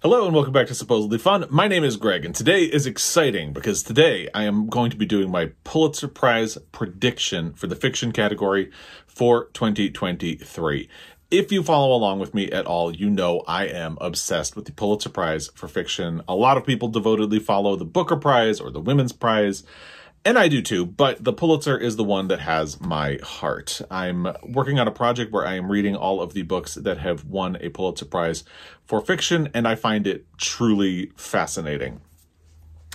Hello and welcome back to Supposedly Fun. My name is Greg and today is exciting because today I am going to be doing my Pulitzer Prize prediction for the fiction category for 2023. If you follow along with me at all, you know I am obsessed with the Pulitzer Prize for fiction. A lot of people devotedly follow the Booker Prize or the Women's Prize, and I do too, but the Pulitzer is the one that has my heart. I'm working on a project where I am reading all of the books that have won a Pulitzer Prize for fiction, and I find it truly fascinating.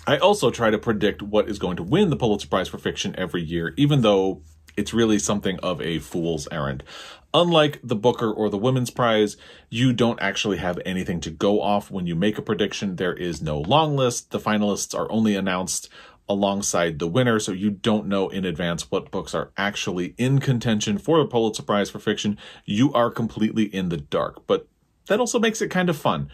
I also try to predict what is going to win the Pulitzer Prize for fiction every year, even though it's really something of a fool's errand. Unlike the Booker or the Women's Prize, you don't actually have anything to go off when you make a prediction. There is no long list. The finalists are only announced alongside the winner, so you don't know in advance what books are actually in contention for the Pulitzer Prize for fiction. You are completely in the dark, but that also makes it kind of fun,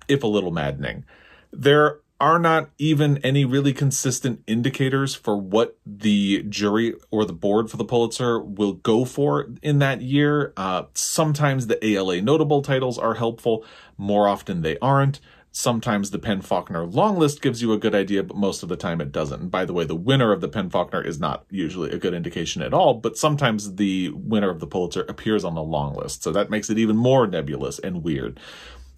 if a little maddening. There are not even any really consistent indicators for what the jury or the board for the Pulitzer will go for in that year. Sometimes the ALA notable titles are helpful. More often they aren't. Sometimes the Penn-Faulkner long list gives you a good idea, but most of the time it doesn't. And by the way, the winner of the Penn-Faulkner is not usually a good indication at all, but sometimes the winner of the Pulitzer appears on the long list. So that makes it even more nebulous and weird.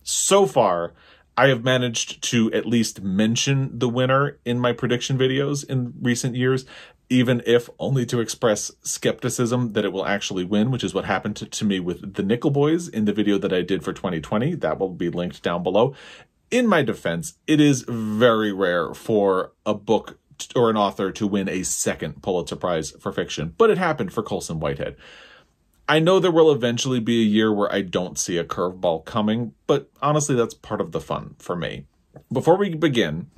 So far, I have managed to at least mention the winner in my prediction videos in recent years, even if only to express skepticism that it will actually win, which is what happened to me with the Nickel Boys in the video that I did for 2020. That will be linked down below. In my defense, it is very rare for a book or an author to win a second Pulitzer Prize for fiction, but it happened for Colson Whitehead. I know there will eventually be a year where I don't see a curveball coming, but honestly, that's part of the fun for me. Before we begin,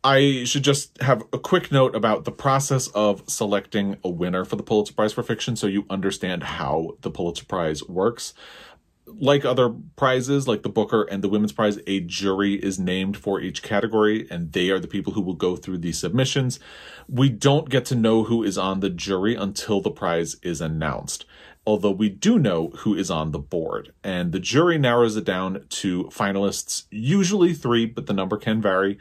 I should just have a quick note about the process of selecting a winner for the Pulitzer Prize for fiction so you understand how the Pulitzer Prize works. Like other prizes, like the Booker and the Women's Prize, a jury is named for each category, and they are the people who will go through the submissions. We don't get to know who is on the jury until the prize is announced, although we do know who is on the board. And the jury narrows it down to finalists, usually 3, but the number can vary.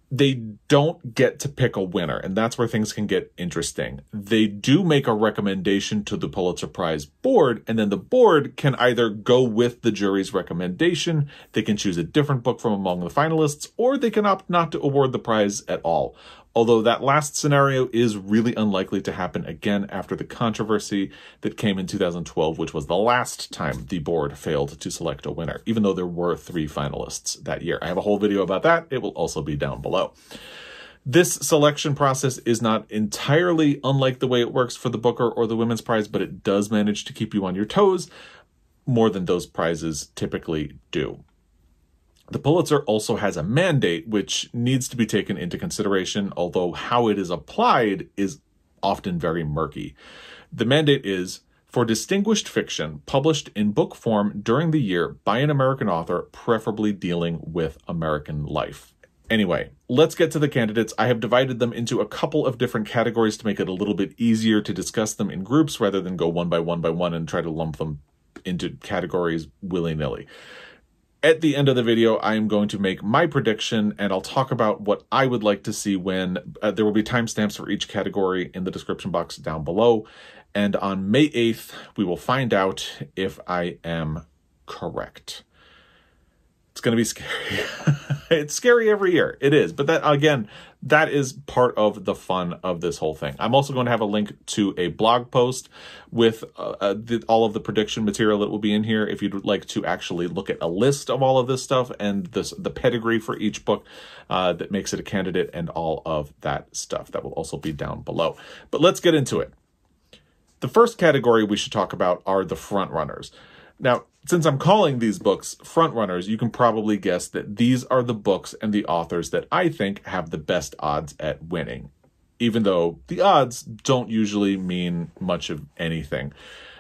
They don't get to pick a winner, and that's where things can get interesting. They do make a recommendation to the Pulitzer Prize board, and then the board can either go with the jury's recommendation, they can choose a different book from among the finalists, or they can opt not to award the prize at all. Although that last scenario is really unlikely to happen again after the controversy that came in 2012, which was the last time the board failed to select a winner, even though there were 3 finalists that year. I have a whole video about that. It will also be down below. This selection process is not entirely unlike the way it works for the Booker or the Women's Prize, but it does manage to keep you on your toes more than those prizes typically do. The Pulitzer also has a mandate, which needs to be taken into consideration, although how it is applied is often very murky. The mandate is for distinguished fiction published in book form during the year by an American author, preferably dealing with American life. Anyway, let's get to the candidates. I have divided them into a couple of different categories to make it a little bit easier to discuss them in groups rather than go one by one and try to lump them into categories willy-nilly. At the end of the video, I am going to make my prediction, and I'll talk about what I would like to see when. There will be timestamps for each category in the description box down below. And on May 8th, we will find out if I am correct. It's going to be scary. It's scary every year. It is. But that, again, that is part of the fun of this whole thing. I'm also going to have a link to a blog post with all of the prediction material that will be in here if you'd like to actually look at a list of all of this stuff and the pedigree for each book that makes it a candidate and all of that stuff. That will also be down below. But let's get into it. The first category we should talk about are the frontrunners. Now, since I'm calling these books frontrunners, you can probably guess that these are the books and the authors that I think have the best odds at winning, even though the odds don't usually mean much of anything.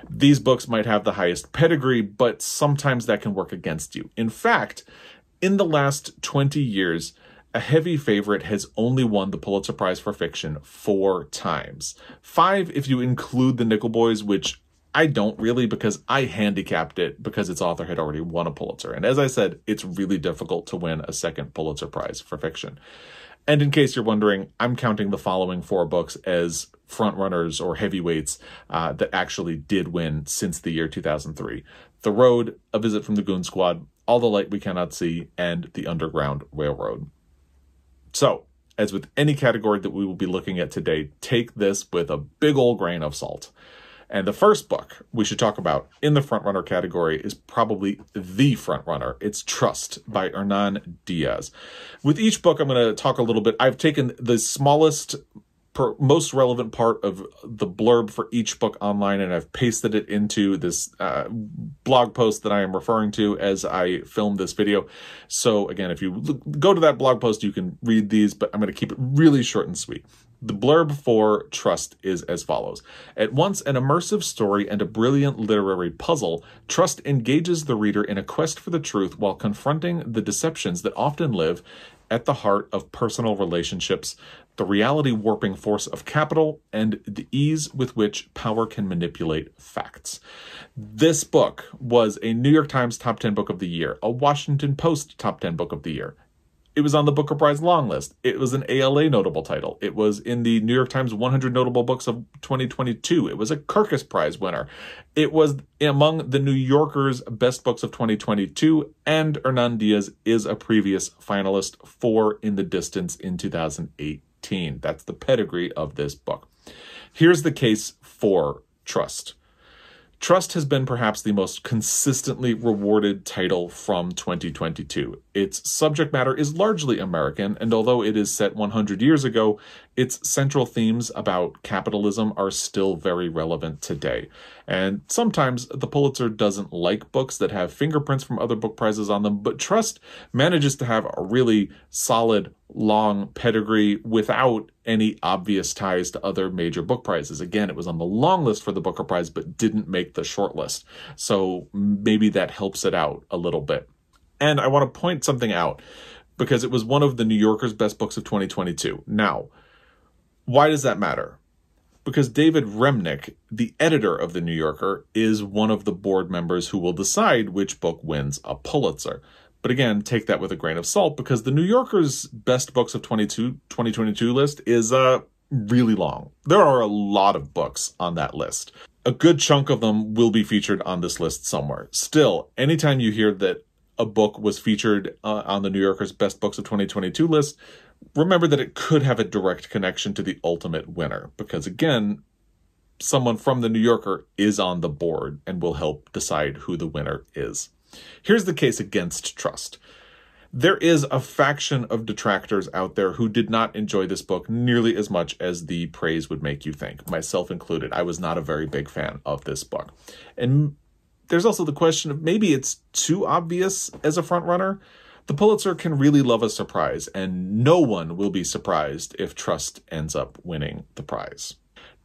These books might have the highest pedigree, but sometimes that can work against you. In fact, in the last 20 years, a heavy favorite has only won the Pulitzer Prize for fiction 4 times. 5 if you include the Nickel Boys, which I don't really, because I handicapped it because its author had already won a Pulitzer. And as I said, it's really difficult to win a second Pulitzer Prize for fiction. And in case you're wondering, I'm counting the following 4 books as frontrunners or heavyweights that actually did win since the year 2003. The Road, A Visit from the Goon Squad, All the Light We Cannot See, and The Underground Railroad. So, as with any category that we will be looking at today, take this with a big old grain of salt. And the first book we should talk about in the frontrunner category is probably the frontrunner. It's Trust by Hernan Diaz. With each book, I'm going to talk a little bit. I've taken the smallest, most relevant part of the blurb for each book online, and I've pasted it into this blog post that I am referring to as I film this video. So again, if you go to that blog post, you can read these, but I'm going to keep it really short and sweet. The blurb for Trust is as follows. At once an immersive story and a brilliant literary puzzle, Trust engages the reader in a quest for the truth while confronting the deceptions that often live at the heart of personal relationships, the reality-warping force of capital, and the ease with which power can manipulate facts. This book was a New York Times Top 10 Book of the Year, a Washington Post Top 10 Book of the Year. It was on the Booker Prize long list. It was an ALA notable title. It was in the New York Times 100 Notable Books of 2022. It was a Kirkus Prize winner. It was among the New Yorker's Best Books of 2022, and Hernan Diaz is a previous finalist for In the Distance in 2018. That's the pedigree of this book. Here's the case for Trust. Trust has been perhaps the most consistently rewarded title from 2022. Its subject matter is largely American, and although it is set 100 years ago, its central themes about capitalism are still very relevant today. And sometimes the Pulitzer doesn't like books that have fingerprints from other book prizes on them, but Trust manages to have a really solid, long pedigree without any obvious ties to other major book prizes. Again, it was on the long list for the Booker Prize, but didn't make the short list. So maybe that helps it out a little bit. And I want to point something out because it was one of the New Yorker's Best Books of 2022. Now, why does that matter? Because David Remnick, the editor of The New Yorker, is one of the board members who will decide which book wins a Pulitzer. But again, take that with a grain of salt, because The New Yorker's Best Books of 2022 list is really long. There are a lot of books on that list. A good chunk of them will be featured on this list somewhere. Still, anytime you hear that a book was featured on The New Yorker's Best Books of 2022 list, remember that it could have a direct connection to the ultimate winner. Because again, someone from The New Yorker is on the board and will help decide who the winner is. Here's the case against Trust. There is a faction of detractors out there who did not enjoy this book nearly as much as the praise would make you think, myself included. I was not a very big fan of this book. And there's also the question of maybe it's too obvious as a frontrunner. The Pulitzer can really love a surprise, and no one will be surprised if Trust ends up winning the prize.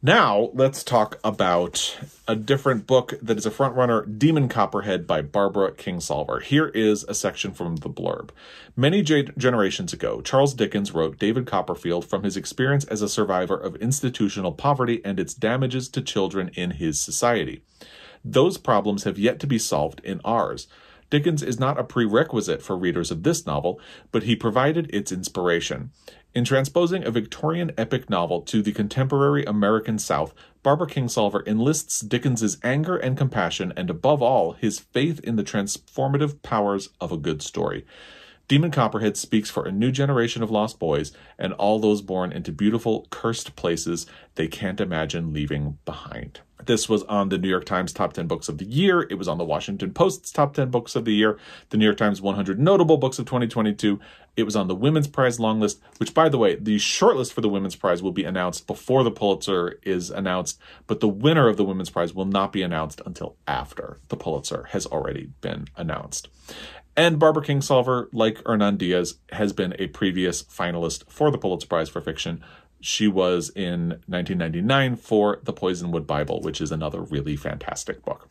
Now, let's talk about a different book that is a frontrunner, Demon Copperhead by Barbara Kingsolver. Here is a section from the blurb. Many generations ago, Charles Dickens wrote David Copperfield from his experience as a survivor of institutional poverty and its damages to children in his society. Those problems have yet to be solved in ours. Dickens is not a prerequisite for readers of this novel, but he provided its inspiration. In transposing a Victorian epic novel to the contemporary American South, Barbara Kingsolver enlists Dickens's anger and compassion and, above all, his faith in the transformative powers of a good story. Demon Copperhead speaks for a new generation of lost boys and all those born into beautiful, cursed places they can't imagine leaving behind. This was on the New York Times Top 10 Books of the Year. It was on the Washington Post's Top 10 Books of the Year, the New York Times 100 Notable Books of 2022. It was on the Women's Prize long list, which, by the way, the shortlist for the Women's Prize will be announced before the Pulitzer is announced, but the winner of the Women's Prize will not be announced until after the Pulitzer has already been announced. And Barbara Kingsolver, like Hernan Diaz, has been a previous finalist for the Pulitzer Prize for Fiction. She was in 1999 for The Poisonwood Bible, which is another really fantastic book.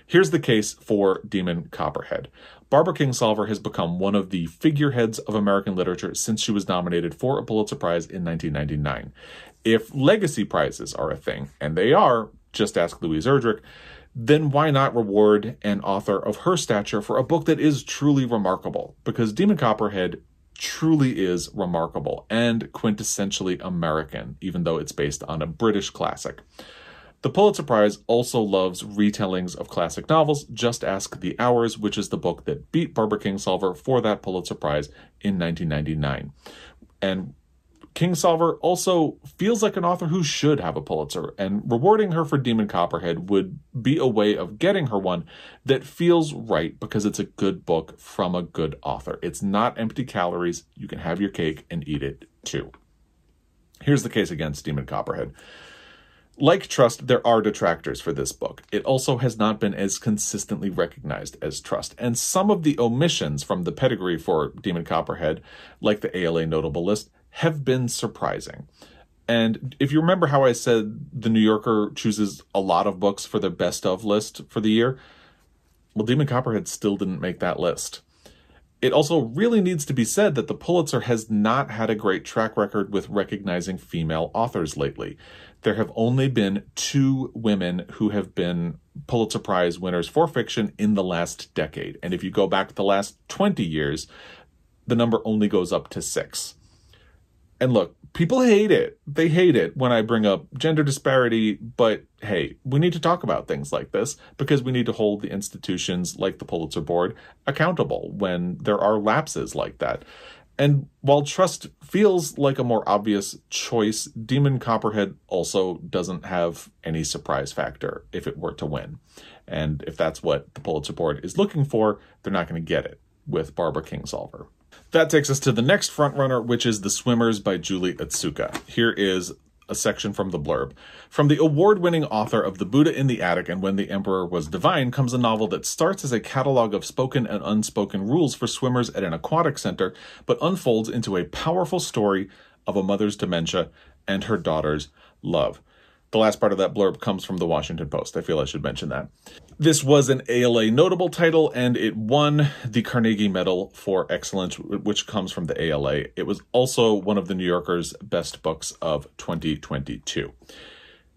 Here's the case for Demon Copperhead. Barbara Kingsolver has become one of the figureheads of American literature since she was nominated for a Pulitzer Prize in 1999. If legacy prizes are a thing, and they are, just ask Louise Erdrich, then why not reward an author of her stature for a book that is truly remarkable? Because Demon Copperhead truly is remarkable and quintessentially American, even though it's based on a British classic. The Pulitzer Prize also loves retellings of classic novels. Just Ask the Hours, which is the book that beat Barbara Kingsolver for that Pulitzer Prize in 1999. And Kingsolver also feels like an author who should have a Pulitzer, and rewarding her for Demon Copperhead would be a way of getting her one that feels right because it's a good book from a good author. It's not empty calories. You can have your cake and eat it too. Here's the case against Demon Copperhead. Like Trust, there are detractors for this book. It also has not been as consistently recognized as Trust, and some of the omissions from the pedigree for Demon Copperhead, like the ALA notable list, have been surprising. And if you remember how I said the New Yorker chooses a lot of books for their best of list for the year, well, Demon Copperhead still didn't make that list. It also really needs to be said that the Pulitzer has not had a great track record with recognizing female authors lately. There have only been 2 women who have been Pulitzer Prize winners for fiction in the last decade. And if you go back the last 20 years, the number only goes up to 6. And look, people hate it. They hate it when I bring up gender disparity, but hey, we need to talk about things like this because we need to hold the institutions like the Pulitzer Board accountable when there are lapses like that. And while Trust feels like a more obvious choice, Demon Copperhead also doesn't have any surprise factor if it were to win. And if that's what the Pulitzer Board is looking for, they're not going to get it with Barbara Kingsolver. That takes us to the next frontrunner, which is The Swimmers by Julie Otsuka. Here is a section from the blurb. From the award-winning author of The Buddha in the Attic and When the Emperor Was Divine comes a novel that starts as a catalog of spoken and unspoken rules for swimmers at an aquatic center, but unfolds into a powerful story of a mother's dementia and her daughter's love. The last part of that blurb comes from the Washington Post. I feel I should mention that. This was an ALA notable title, and it won the Carnegie Medal for Excellence, which comes from the ALA. It was also one of the New Yorker's best books of 2022.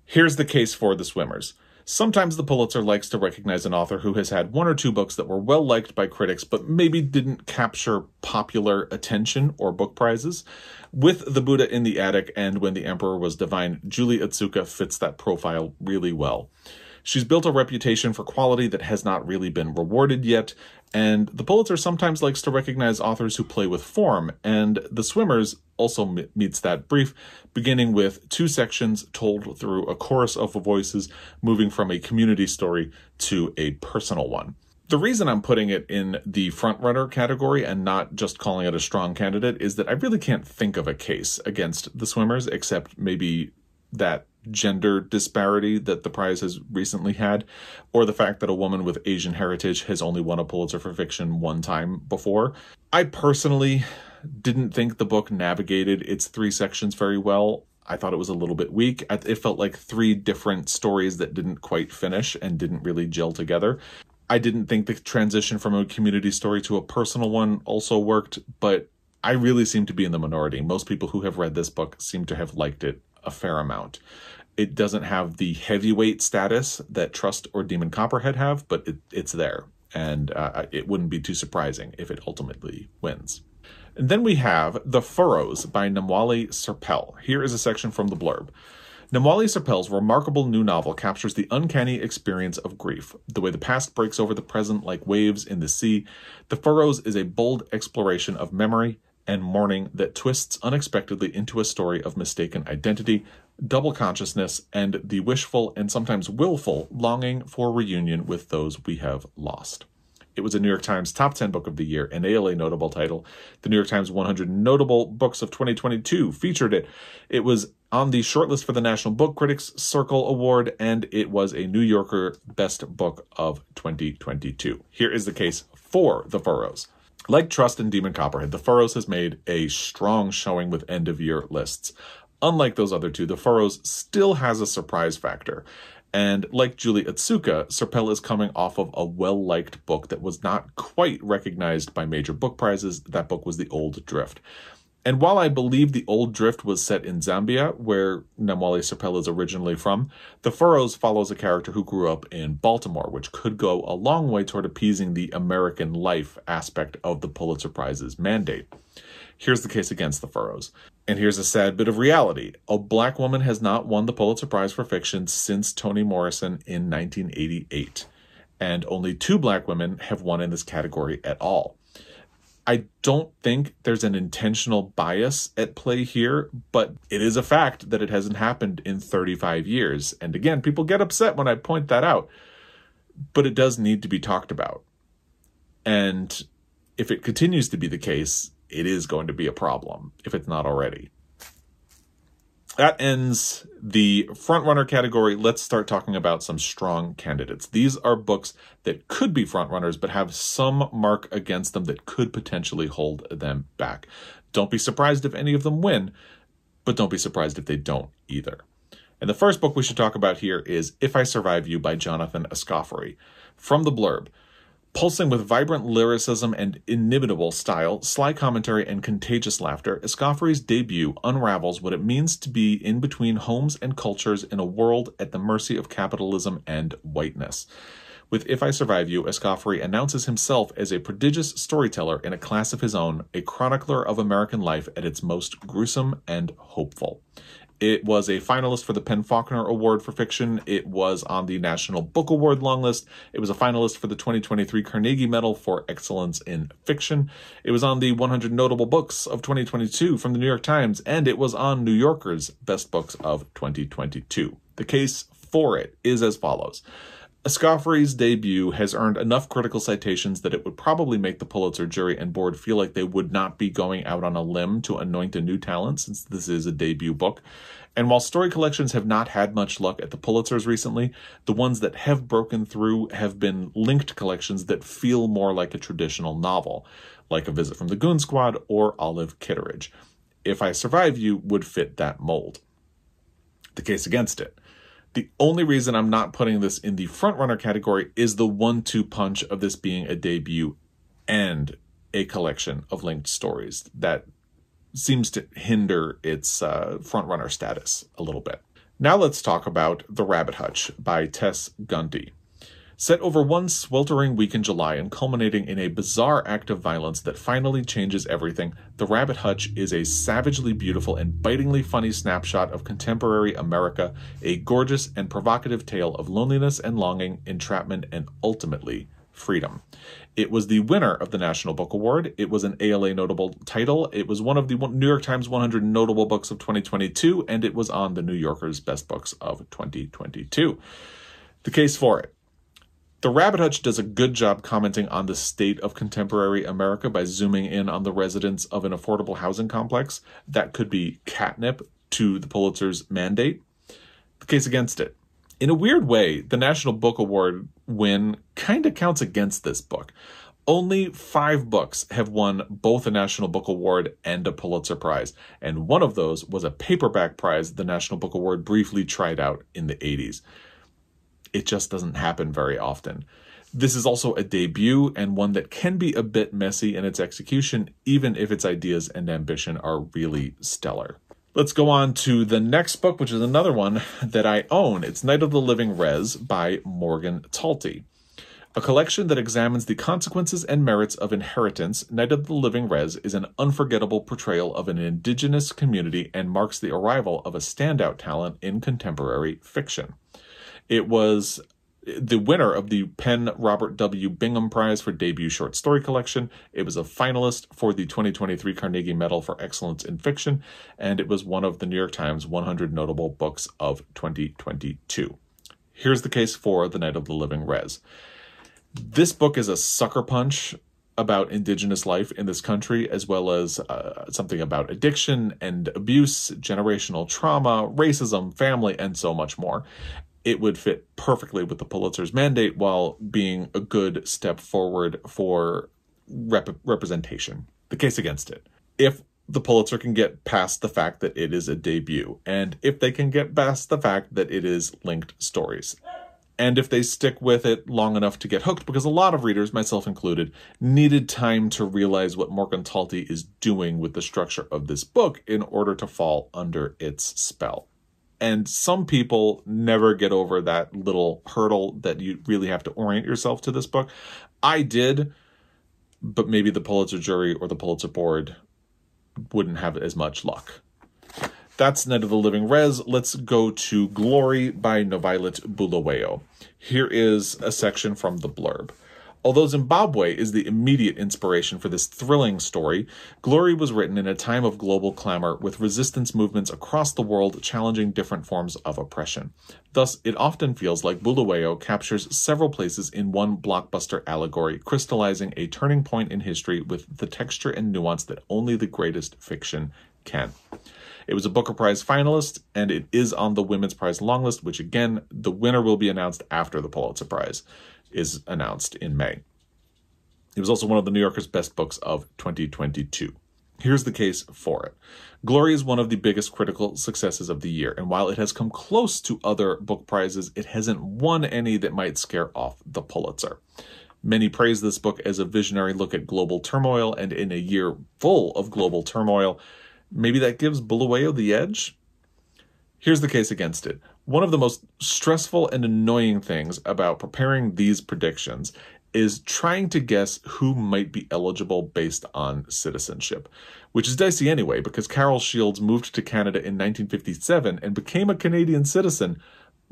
Here's the case for The Swimmers. Sometimes the Pulitzer likes to recognize an author who has had 1 or 2 books that were well liked by critics, but maybe didn't capture popular attention or book prizes. With The Buddha in the Attic and When the Emperor Was Divine, Julie Otsuka fits that profile really well. She's built a reputation for quality that has not really been rewarded yet, and the Pulitzer sometimes likes to recognize authors who play with form, and The Swimmers also meets that brief, beginning with 2 sections told through a chorus of voices, moving from a community story to a personal one. The reason I'm putting it in the frontrunner category and not just calling it a strong candidate is that I really can't think of a case against The Swimmers, except maybe that gender disparity that the prize has recently had, or the fact that a woman with Asian heritage has only won a Pulitzer for fiction 1 time before. I personally didn't think the book navigated its 3 sections very well. I thought it was a little bit weak. It felt like 3 different stories that didn't quite finish and didn't really gel together. I didn't think the transition from a community story to a personal one also worked, but I really seem to be in the minority. Most people who have read this book seem to have liked it a fair amount. It doesn't have the heavyweight status that Trust or Demon Copperhead have, but it's there, and it wouldn't be too surprising if it ultimately wins. And then we have The Furrows by Namwali Serpell. Here is a section from the blurb. Namwali Serpell's remarkable new novel captures the uncanny experience of grief. The way the past breaks over the present like waves in the sea, The Furrows is a bold exploration of memory and mourning that twists unexpectedly into a story of mistaken identity, double consciousness, and the wishful and sometimes willful longing for reunion with those we have lost. It was a New York Times Top 10 Book of the Year, an ALA notable title. The New York Times 100 Notable Books of 2022 featured it. It was on the shortlist for the National Book Critics Circle Award, and it was a New Yorker Best Book of 2022. Here is the case for The Furrows. Like Trust and Demon Copperhead, The Furrows has made a strong showing with end-of-year lists. Unlike those other 2, The Furrows still has a surprise factor. And like Julie Otsuka, Serpell is coming off of a well-liked book that was not quite recognized by major book prizes. That book was The Old Drift. And while I believe The Old Drift was set in Zambia, where Namwali Serpell is originally from, The Furrows follows a character who grew up in Baltimore, which could go a long way toward appeasing the American life aspect of the Pulitzer Prize's mandate. Here's the case against The Furrows. And here's a sad bit of reality. A black woman has not won the Pulitzer Prize for fiction since Toni Morrison in 1988. And only 2 black women have won in this category at all. I don't think there's an intentional bias at play here, but it is a fact that it hasn't happened in 35 years. And again, people get upset when I point that out, but it does need to be talked about. And if it continues to be the case, it is going to be a problem, if it's not already. That ends the frontrunner category. Let's start talking about some strong candidates. These are books that could be frontrunners, but have some mark against them that could potentially hold them back. Don't be surprised if any of them win, but don't be surprised if they don't either. And the first book we should talk about here is If I Survive You by Jonathan Escoffery. From the blurb, pulsing with vibrant lyricism and inimitable style, sly commentary, and contagious laughter, Escoffery's debut unravels what it means to be in between homes and cultures in a world at the mercy of capitalism and whiteness. With If I Survive You, Escoffery announces himself as a prodigious storyteller in a class of his own, a chronicler of American life at its most gruesome and hopeful. It was a finalist for the PEN/Faulkner Award for Fiction. It was on the National Book Award longlist. It was a finalist for the 2023 Carnegie Medal for Excellence in Fiction. It was on the 100 Notable Books of 2022 from the New York Times, and it was on New Yorker's Best Books of 2022. The case for it is as follows. Escoffery's debut has earned enough critical citations that it would probably make the Pulitzer jury and board feel like they would not be going out on a limb to anoint a new talent, since this is a debut book. And while story collections have not had much luck at the Pulitzers recently, the ones that have broken through have been linked collections that feel more like a traditional novel, like A Visit from the Goon Squad or Olive Kitteridge. If I Survive You would fit that mold. The case against it. The only reason I'm not putting this in the frontrunner category is the 1-2 punch of this being a debut and a collection of linked stories. That seems to hinder its frontrunner status a little bit. Now let's talk about The Rabbit Hutch by Tess Gunty. Set over one sweltering week in July and culminating in a bizarre act of violence that finally changes everything, The Rabbit Hutch is a savagely beautiful and bitingly funny snapshot of contemporary America, a gorgeous and provocative tale of loneliness and longing, entrapment, and ultimately, freedom. It was the winner of the National Book Award. It was an ALA notable title. It was one of the New York Times 100 Notable Books of 2022, and it was on the New Yorker's Best Books of 2022. The case for it. The Rabbit Hutch does a good job commenting on the state of contemporary America by zooming in on the residents of an affordable housing complex. That could be catnip to the Pulitzer's mandate. The case against it. In a weird way, the National Book Award win kind of counts against this book. Only 5 books have won both a National Book Award and a Pulitzer Prize, and one of those was a paperback prize the National Book Award briefly tried out in the 80s. It just doesn't happen very often. This is also a debut, and one that can be a bit messy in its execution, even if its ideas and ambition are really stellar. Let's go on to the next book, which is another one that I own. It's Night of the Living Res by Morgan Talty. A collection that examines the consequences and merits of inheritance, Night of the Living Res is an unforgettable portrayal of an indigenous community and marks the arrival of a standout talent in contemporary fiction. It was the winner of the PEN Robert W. Bingham Prize for Debut Short Story Collection. It was a finalist for the 2023 Carnegie Medal for Excellence in Fiction, and it was one of the New York Times 100 Notable Books of 2022. Here's the case for The Night of the Living Res. This book is a sucker punch about indigenous life in this country, as well as something about addiction and abuse, generational trauma, racism, family, and so much more. It would fit perfectly with the Pulitzer's mandate while being a good step forward for representation. The case against it. If the Pulitzer can get past the fact that it is a debut, and if they can get past the fact that it is linked stories, and if they stick with it long enough to get hooked, because a lot of readers, myself included, needed time to realize what Morgan Talty is doing with the structure of this book in order to fall under its spell. And some people never get over that little hurdle that you really have to orient yourself to this book. I did, but maybe the Pulitzer jury or the Pulitzer board wouldn't have as much luck. That's Night of the Living Res. Let's go to Glory by NoViolet Bulawayo. Here is a section from the blurb. Although Zimbabwe is the immediate inspiration for this thrilling story, Glory was written in a time of global clamor with resistance movements across the world challenging different forms of oppression. Thus, it often feels like Bulawayo captures several places in one blockbuster allegory, crystallizing a turning point in history with the texture and nuance that only the greatest fiction can. It was a Booker Prize finalist, and it is on the Women's Prize longlist, which again, the winner will be announced after the Pulitzer Prize is announced in May. It was also one of the New Yorker's best books of 2022. Here's the case for it. Glory is one of the biggest critical successes of the year, and while it has come close to other book prizes, it hasn't won any that might scare off the Pulitzer. Many praise this book as a visionary look at global turmoil, and in a year full of global turmoil, maybe that gives Bulawayo the edge? Here's the case against it. One of the most stressful and annoying things about preparing these predictions is trying to guess who might be eligible based on citizenship, which is dicey anyway because Carol Shields moved to Canada in 1957 and became a Canadian citizen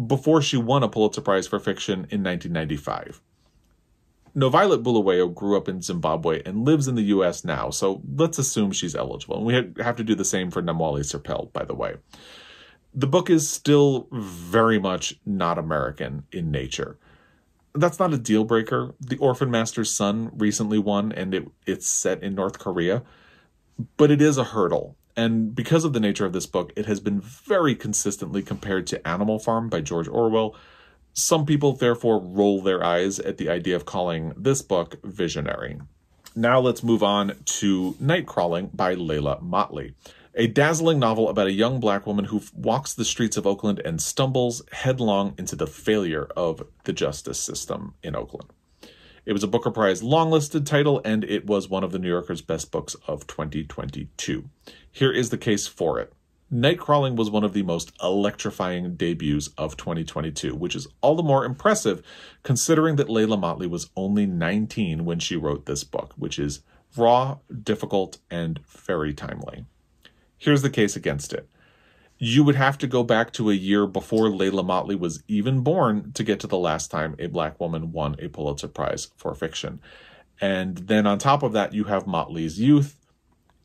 before she won a Pulitzer Prize for fiction in 1995. NoViolet Bulawayo grew up in Zimbabwe and lives in the U.S. now, so let's assume she's eligible. And we have to do the same for Namwali Serpell, by the way. The book is still very much not American in nature. That's not a deal breaker. The Orphan Master's Son recently won, and it's set in North Korea. But it is a hurdle. And because of the nature of this book, it has been very consistently compared to Animal Farm by George Orwell. Some people therefore roll their eyes at the idea of calling this book visionary. Now let's move on to Nightcrawling by Leila Mottley, a dazzling novel about a young black woman who walks the streets of Oakland and stumbles headlong into the failure of the justice system in Oakland. It was a Booker Prize longlisted title, and it was one of the New Yorker's best books of 2022. Here is the case for it. Nightcrawling was one of the most electrifying debuts of 2022, which is all the more impressive considering that Leila Mottley was only 19 when she wrote this book, which is raw, difficult, and very timely. Here's the case against it. You would have to go back to a year before Leila Mottley was even born to get to the last time a black woman won a Pulitzer Prize for fiction. And then on top of that, you have Mottley's youth.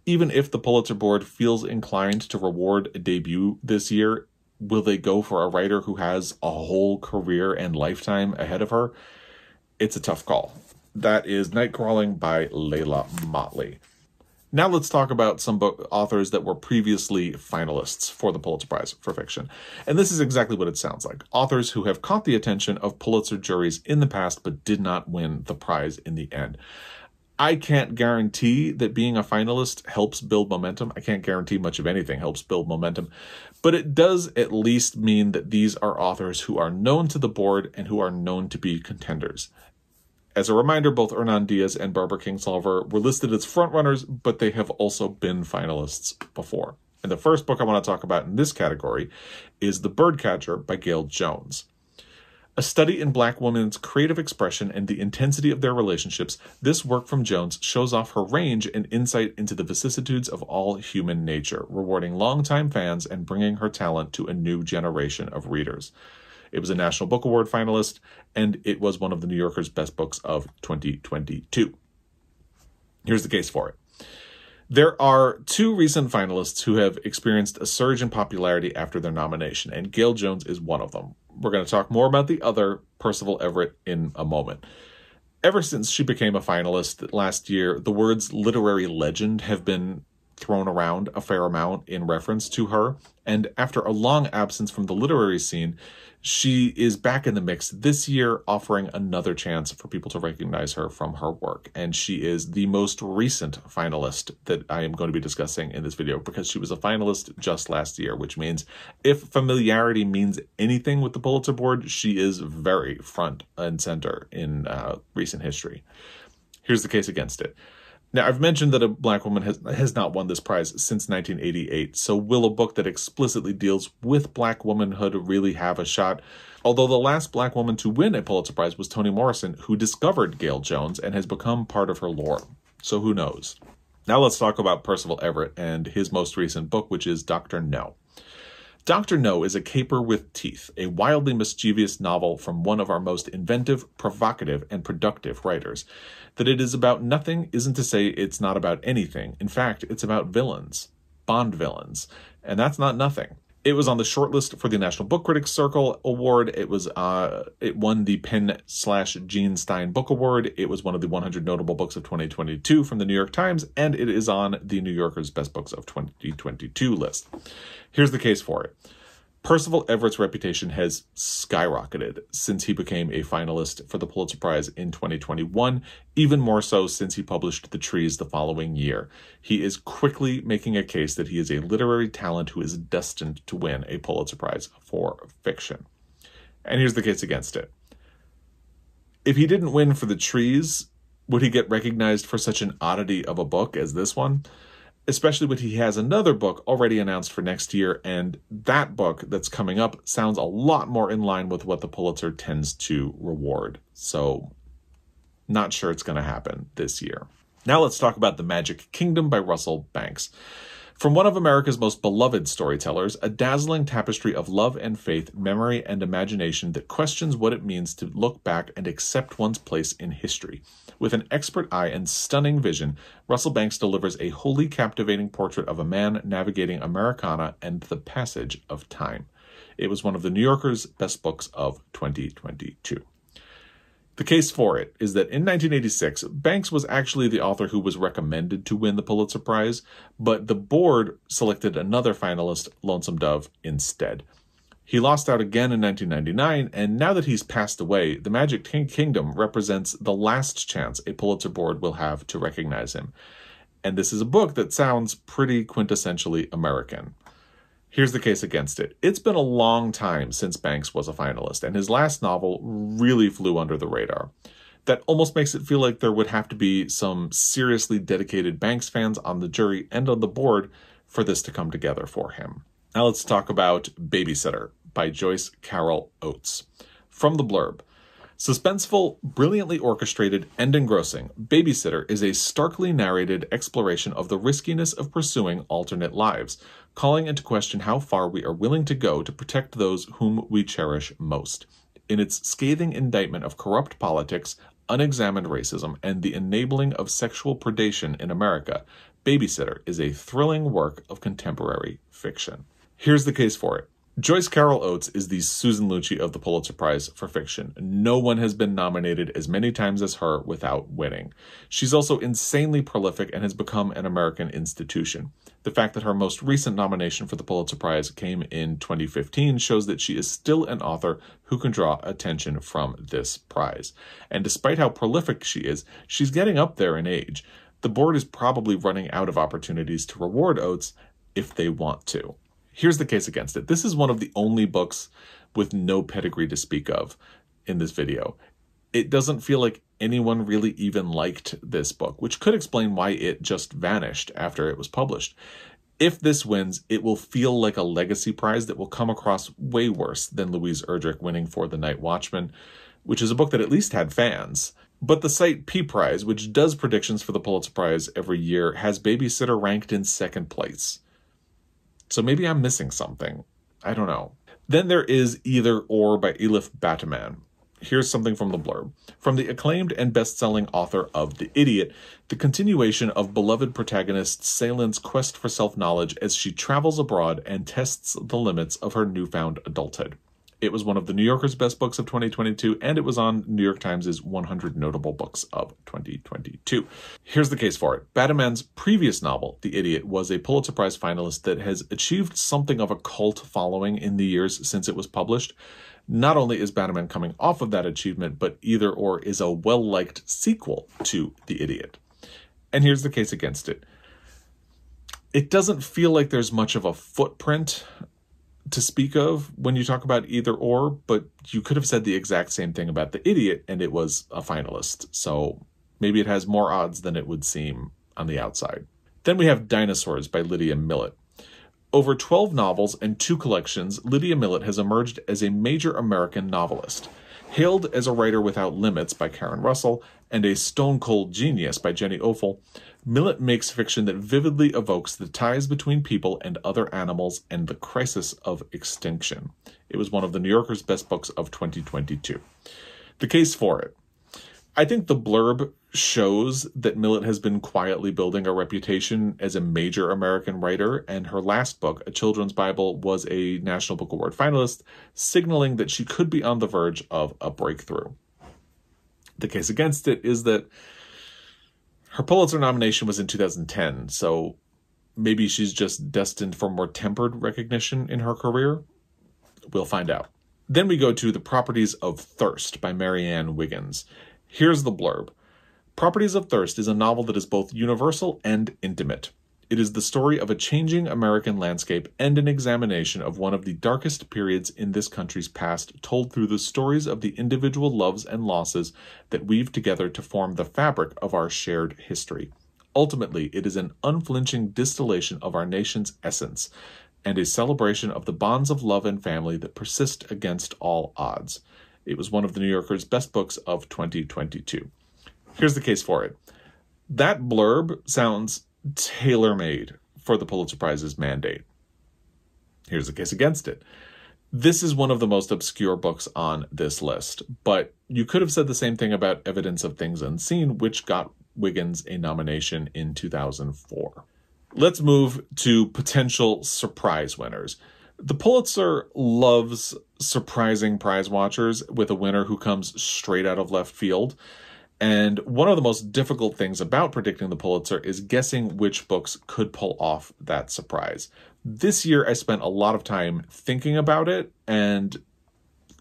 Even if the Pulitzer board feels inclined to reward a debut this year, will they go for a writer who has a whole career and lifetime ahead of her? It's a tough call. That is Nightcrawling by Leila Mottley. Now let's talk about some book authors that were previously finalists for the Pulitzer Prize for fiction. And this is exactly what it sounds like. Authors who have caught the attention of Pulitzer juries in the past but did not win the prize in the end. I can't guarantee that being a finalist helps build momentum. I can't guarantee much of anything helps build momentum. But it does at least mean that these are authors who are known to the board and who are known to be contenders. As a reminder, both Hernan, Diaz, and Barbara Kingsolver were listed as frontrunners, but they have also been finalists before. And the first book I want to talk about in this category is The Birdcatcher by Gayl Jones. A study in black women's creative expression and the intensity of their relationships, this work from Jones shows off her range and insight into the vicissitudes of all human nature, rewarding longtime fans and bringing her talent to a new generation of readers. It was a National Book Award finalist, and it was one of the New Yorker's best books of 2022. Here's the case for it. There are two recent finalists who have experienced a surge in popularity after their nomination, and Gayl Jones is one of them. We're going to talk more about the other, Percival Everett, in a moment. Ever since she became a finalist last year, the words literary legend have been thrown around a fair amount in reference to her. And after a long absence from the literary scene, she is back in the mix this year, offering another chance for people to recognize her from her work. And she is the most recent finalist that I am going to be discussing in this video, because she was a finalist just last year, which means if familiarity means anything with the Pulitzer board, she is very front and center in recent history. Here's the case against it. Now, I've mentioned that a Black woman has not won this prize since 1988, so will a book that explicitly deals with Black womanhood really have a shot? Although the last Black woman to win a Pulitzer Prize was Toni Morrison, who discovered Gayl Jones and has become part of her lore. So who knows? Now let's talk about Percival Everett and his most recent book, which is Dr. No. Dr. No is a caper with teeth, a wildly mischievous novel from one of our most inventive, provocative, and productive writers. That it is about nothing isn't to say it's not about anything. In fact, it's about villains. Bond villains. And that's not nothing. It was on the shortlist for the National Book Critics Circle Award. It won the Penn/Gene Stein Book Award. It was one of the 100 Notable Books of 2022 from the New York Times, and it is on the New Yorker's Best Books of 2022 list. Here's the case for it. Percival Everett's reputation has skyrocketed since he became a finalist for the Pulitzer Prize in 2021, even more so since he published The Trees the following year. He is quickly making a case that he is a literary talent who is destined to win a Pulitzer Prize for fiction. And here's the case against it. If he didn't win for The Trees, would he get recognized for such an oddity of a book as this one? Especially when he has another book already announced for next year, and that book that's coming up sounds a lot more in line with what the Pulitzer tends to reward. So, not sure it's going to happen this year. Now let's talk about The Magic Kingdom by Russell Banks. From one of America's most beloved storytellers, a dazzling tapestry of love and faith, memory and imagination that questions what it means to look back and accept one's place in history. With an expert eye and stunning vision, Russell Banks delivers a wholly captivating portrait of a man navigating Americana and the passage of time. It was one of the New Yorker's Best Books of 2022. The case for it is that in 1986, Banks was actually the author who was recommended to win the Pulitzer Prize, but the board selected another finalist, Lonesome Dove, instead. He lost out again in 1999, and now that he's passed away, The Magic Kingdom represents the last chance a Pulitzer board will have to recognize him. And this is a book that sounds pretty quintessentially American. Here's the case against it. It's been a long time since Banks was a finalist, and his last novel really flew under the radar. That almost makes it feel like there would have to be some seriously dedicated Banks fans on the jury and on the board for this to come together for him. Now let's talk about Babysitter by Joyce Carol Oates. From the blurb. Suspenseful, brilliantly orchestrated, and engrossing, Babysitter is a starkly narrated exploration of the riskiness of pursuing alternate lives, calling into question how far we are willing to go to protect those whom we cherish most. In its scathing indictment of corrupt politics, unexamined racism, and the enabling of sexual predation in America, Babysitter is a thrilling work of contemporary fiction. Here's the case for it. Joyce Carol Oates is the Susan Lucci of the Pulitzer Prize for fiction. No one has been nominated as many times as her without winning. She's also insanely prolific and has become an American institution. The fact that her most recent nomination for the Pulitzer Prize came in 2015 shows that she is still an author who can draw attention from this prize. And despite how prolific she is, she's getting up there in age. The board is probably running out of opportunities to reward Oates if they want to. Here's the case against it. This is one of the only books with no pedigree to speak of in this video. It doesn't feel like anyone really even liked this book, which could explain why it just vanished after it was published. If this wins, it will feel like a legacy prize that will come across way worse than Louise Erdrich winning for The Night Watchman, which is a book that at least had fans. But the site P Prize, which does predictions for the Pulitzer Prize every year, has Babysitter ranked in second place. So maybe I'm missing something. I don't know. Then there is Either Or by Elif Batuman. Here's something from the blurb. From the acclaimed and best-selling author of The Idiot, the continuation of beloved protagonist Saylin's quest for self-knowledge as she travels abroad and tests the limits of her newfound adulthood. It was one of the New Yorker's best books of 2022, and it was on New York Times' 100 Notable Books of 2022. Here's the case for it. Batuman's previous novel, The Idiot, was a Pulitzer Prize finalist that has achieved something of a cult following in the years since it was published. Not only is Batuman coming off of that achievement, but Either Or is a well-liked sequel to The Idiot. And here's the case against it. It doesn't feel like there's much of a footprint to speak of when you talk about Either Or, but you could have said the exact same thing about The Idiot and it was a finalist. So maybe it has more odds than it would seem on the outside. Then we have Dinosaurs by Lydia Millett. Over 12 novels and 2 collections, Lydia Millett has emerged as a major American novelist. Hailed as a writer without limits by Karen Russell and a stone-cold genius by Jenny Ofel, Millett makes fiction that vividly evokes the ties between people and other animals and the crisis of extinction. It was one of the New Yorker's best books of 2022. The case for it. I think the blurb shows that Millett has been quietly building a reputation as a major American writer, and her last book, A Children's Bible, was a National Book Award finalist, signaling that she could be on the verge of a breakthrough. The case against it is that her Pulitzer nomination was in 2010, so maybe she's just destined for more tempered recognition in her career. We'll find out. Then we go to The Properties of Thirst by Marianne Wiggins. Here's the blurb. Properties of Thirst is a novel that is both universal and intimate. It is the story of a changing American landscape and an examination of one of the darkest periods in this country's past, told through the stories of the individual loves and losses that weave together to form the fabric of our shared history. Ultimately, it is an unflinching distillation of our nation's essence and a celebration of the bonds of love and family that persist against all odds. It was one of the New Yorker's best books of 2022. Here's the case for it. That blurb sounds tailor-made for the Pulitzer Prize's mandate. Here's the case against it. This is one of the most obscure books on this list, but you could have said the same thing about Evidence of Things Unseen, which got Wiggins a nomination in 2004. Let's move to potential surprise winners. The Pulitzer loves surprising prize watchers with a winner who comes straight out of left field. And one of the most difficult things about predicting the Pulitzer is guessing which books could pull off that surprise. This year, I spent a lot of time thinking about it, and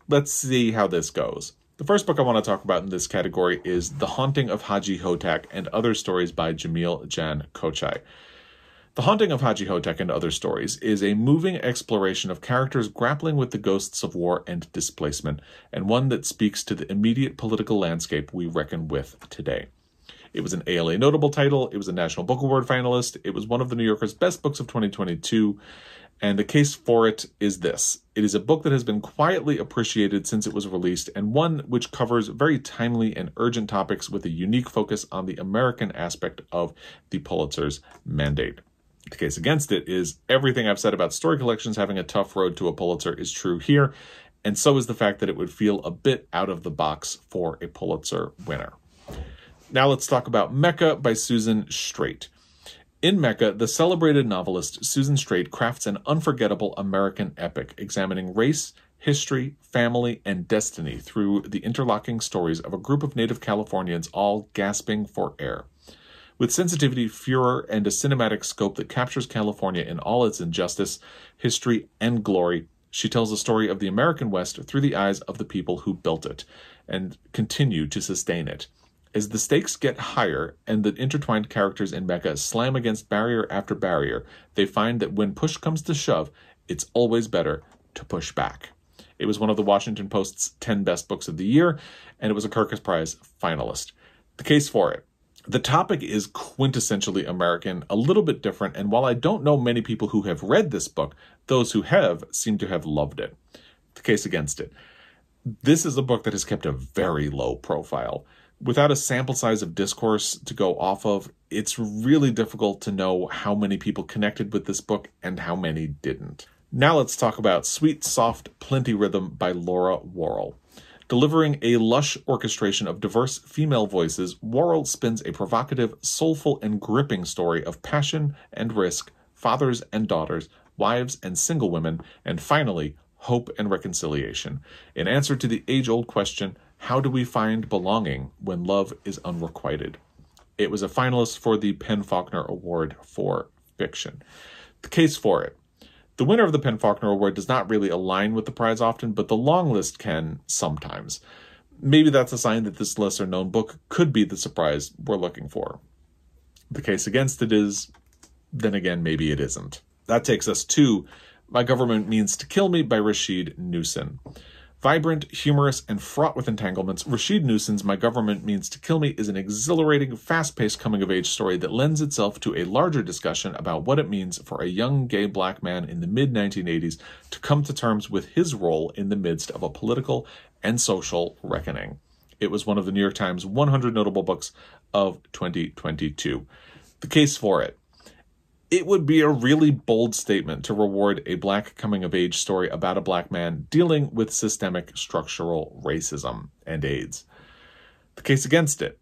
let's see how this goes. The first book I want to talk about in this category is The Haunting of Haji Hotak and Other Stories by Jamil Jan Kochai. The Haunting of Haji Hotak and Other Stories is a moving exploration of characters grappling with the ghosts of war and displacement, and one that speaks to the immediate political landscape we reckon with today. It was an ALA notable title, it was a National Book Award finalist, it was one of the New Yorker's best books of 2022, and the case for it is this. It is a book that has been quietly appreciated since it was released, and one which covers very timely and urgent topics with a unique focus on the American aspect of the Pulitzer's mandate. The case against it is everything I've said about story collections having a tough road to a Pulitzer is true here, and so is the fact that it would feel a bit out of the box for a Pulitzer winner. Now let's talk about Mecca by Susan Straight. In Mecca, the celebrated novelist Susan Straight crafts an unforgettable American epic, examining race, history, family, and destiny through the interlocking stories of a group of native Californians all gasping for air. With sensitivity, furor, and a cinematic scope that captures California in all its injustice, history, and glory, she tells the story of the American West through the eyes of the people who built it and continue to sustain it. As the stakes get higher and the intertwined characters in Mecca slam against barrier after barrier, they find that when push comes to shove, it's always better to push back. It was one of the Washington Post's 10 best books of the year, and it was a Kirkus Prize finalist. The case for it. The topic is quintessentially American, a little bit different, and while I don't know many people who have read this book, those who have seem to have loved it. The case against it. This is a book that has kept a very low profile. Without a sample size of discourse to go off of, it's really difficult to know how many people connected with this book and how many didn't. Now let's talk about Sweet, Soft, Plenty Rhythm by Laura Worrell. Delivering a lush orchestration of diverse female voices, Worrell spins a provocative, soulful, and gripping story of passion and risk, fathers and daughters, wives and single women, and finally, Hope and Reconciliation, in answer to the age-old question, how do we find belonging when love is unrequited? It was a finalist for the PEN/Faulkner Award for Fiction. The case for it. The winner of the PEN/Faulkner Award does not really align with the prize often, but the long list can sometimes. Maybe that's a sign that this lesser-known book could be the surprise we're looking for. The case against it is, then again, maybe it isn't. That takes us to My Government Means to Kill Me by Rashid Newson. Vibrant, humorous, and fraught with entanglements, Rashid Newson's My Government Means to Kill Me is an exhilarating, fast-paced coming-of-age story that lends itself to a larger discussion about what it means for a young gay black man in the mid-1980s to come to terms with his role in the midst of a political and social reckoning. It was one of the New York Times 100 Notable Books of 2022. The case for it. It would be a really bold statement to reward a black coming-of-age story about a black man dealing with systemic structural racism and AIDS. The case against it.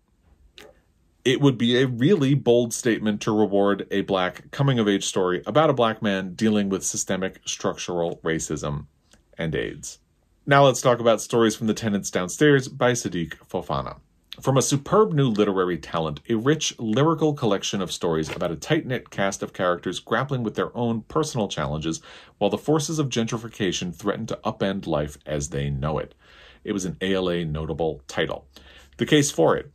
It would be a really bold statement to reward a black coming-of-age story about a black man dealing with systemic structural racism and AIDS. Now let's talk about Stories from the Tenants Downstairs by Sadiq Fofana. From a superb new literary talent, a rich lyrical collection of stories about a tight-knit cast of characters grappling with their own personal challenges while the forces of gentrification threaten to upend life as they know it. It was an ALA notable title. The case for it.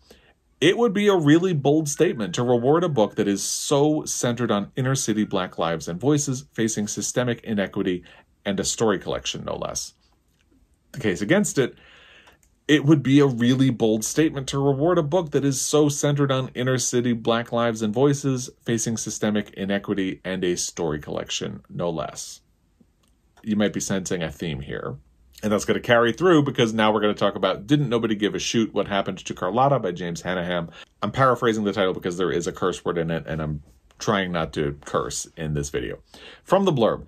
It would be a really bold statement to reward a book that is so centered on inner-city black lives and voices facing systemic inequity, and a story collection, no less. The case against it. It would be a really bold statement to reward a book that is so centered on inner-city black lives and voices facing systemic inequity, and a story collection, no less. You might be sensing a theme here. And that's going to carry through because now we're going to talk about Didn't Nobody Give a Shoot What Happened to Carlotta by James Hannaham. I'm paraphrasing the title because there is a curse word in it, and I'm trying not to curse in this video. From the blurb.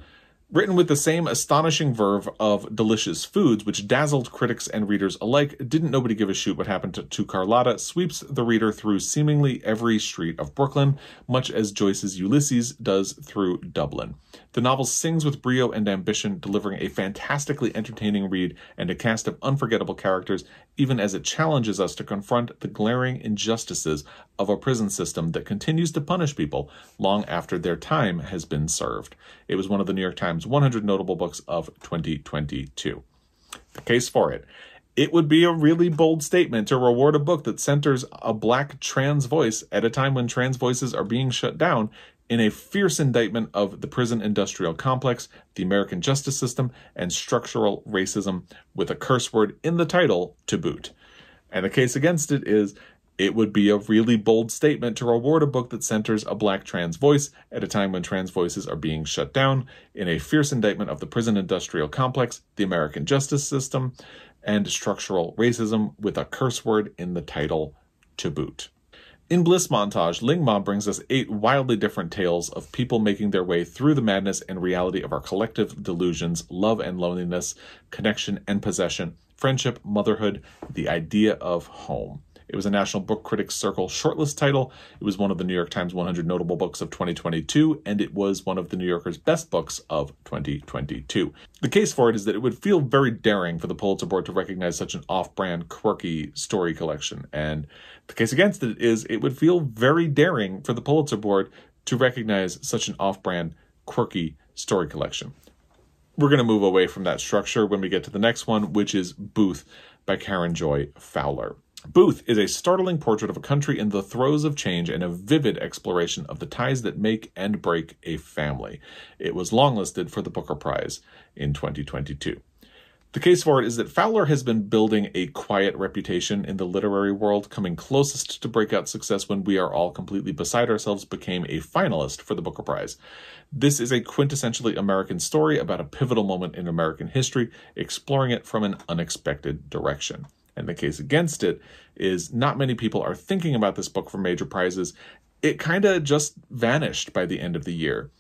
Written with the same astonishing verve of delicious foods, which dazzled critics and readers alike, Didn't Nobody Give a Shoot What Happened to Carlotta sweeps the reader through seemingly every street of Brooklyn, much as Joyce's Ulysses does through Dublin. The novel sings with brio and ambition, delivering a fantastically entertaining read and a cast of unforgettable characters, even as it challenges us to confront the glaring injustices of a prison system that continues to punish people long after their time has been served. It was one of the New York Times 100 Notable Books of 2022. The case for it. It would be a really bold statement to reward a book that centers a black trans voice at a time when trans voices are being shut down in a fierce indictment of the prison industrial complex, the American justice system, and structural racism, with a curse word in the title to boot. And the case against it is, it would be a really bold statement to reward a book that centers a black trans voice at a time when trans voices are being shut down in a fierce indictment of the prison industrial complex, the American justice system, and structural racism, with a curse word in the title to boot. In Bliss Montage, Ling Ma brings us 8 wildly different tales of people making their way through the madness and reality of our collective delusions, love and loneliness, connection and possession, friendship, motherhood, the idea of home. It was a National Book Critics Circle shortlist title. It was one of the New York Times 100 Notable Books of 2022, and it was one of the New Yorker's Best Books of 2022. The case for it is that it would feel very daring for the Pulitzer Board to recognize such an off-brand, quirky story collection. And the case against it is it would feel very daring for the Pulitzer Board to recognize such an off-brand, quirky story collection. We're going to move away from that structure when we get to the next one, which is Booth by Karen Joy Fowler. Booth is a startling portrait of a country in the throes of change and a vivid exploration of the ties that make and break a family. It was longlisted for the Booker Prize in 2022. The case for it is that Fowler has been building a quiet reputation in the literary world, coming closest to breakout success when We Are All Completely Beside Ourselves became a finalist for the Booker Prize. This is a quintessentially American story about a pivotal moment in American history, exploring it from an unexpected direction. And the case against it is not many people are thinking about this book for major prizes. It kind of just vanished by the end of the year.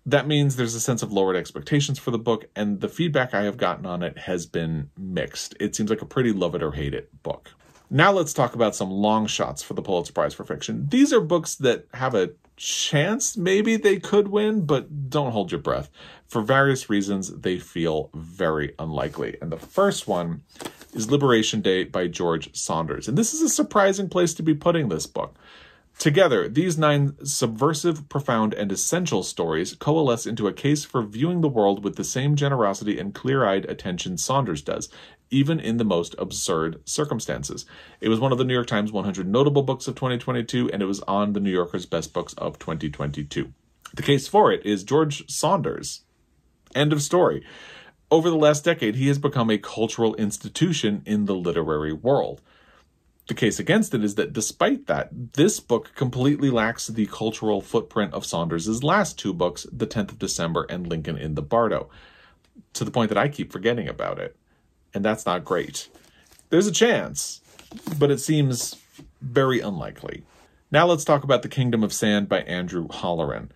That means there's a sense of lowered expectations for the book, and the feedback I have gotten on it has been mixed. It seems like a pretty love it or hate it book. Now let's talk about some long shots for the Pulitzer Prize for Fiction. These are books that have a chance maybe they could win, but don't hold your breath. For various reasons, they feel very unlikely. And the first one is Liberation Day by George Saunders. And this is a surprising place to be putting this book. Together, these 9 subversive, profound, and essential stories coalesce into a case for viewing the world with the same generosity and clear-eyed attention Saunders does, even in the most absurd circumstances. It was one of the New York Times 100 Notable Books of 2022, and it was on the New Yorker's Best Books of 2022. The case for it is George Saunders. End of story. Over the last decade, he has become a cultural institution in the literary world. The case against it is that despite that, this book completely lacks the cultural footprint of Saunders' last 2 books, The 10th of December and Lincoln in the Bardo, to the point that I keep forgetting about it. And that's not great. There's a chance, but it seems very unlikely. Now let's talk about The Kingdom of Sand by Andrew Holleran.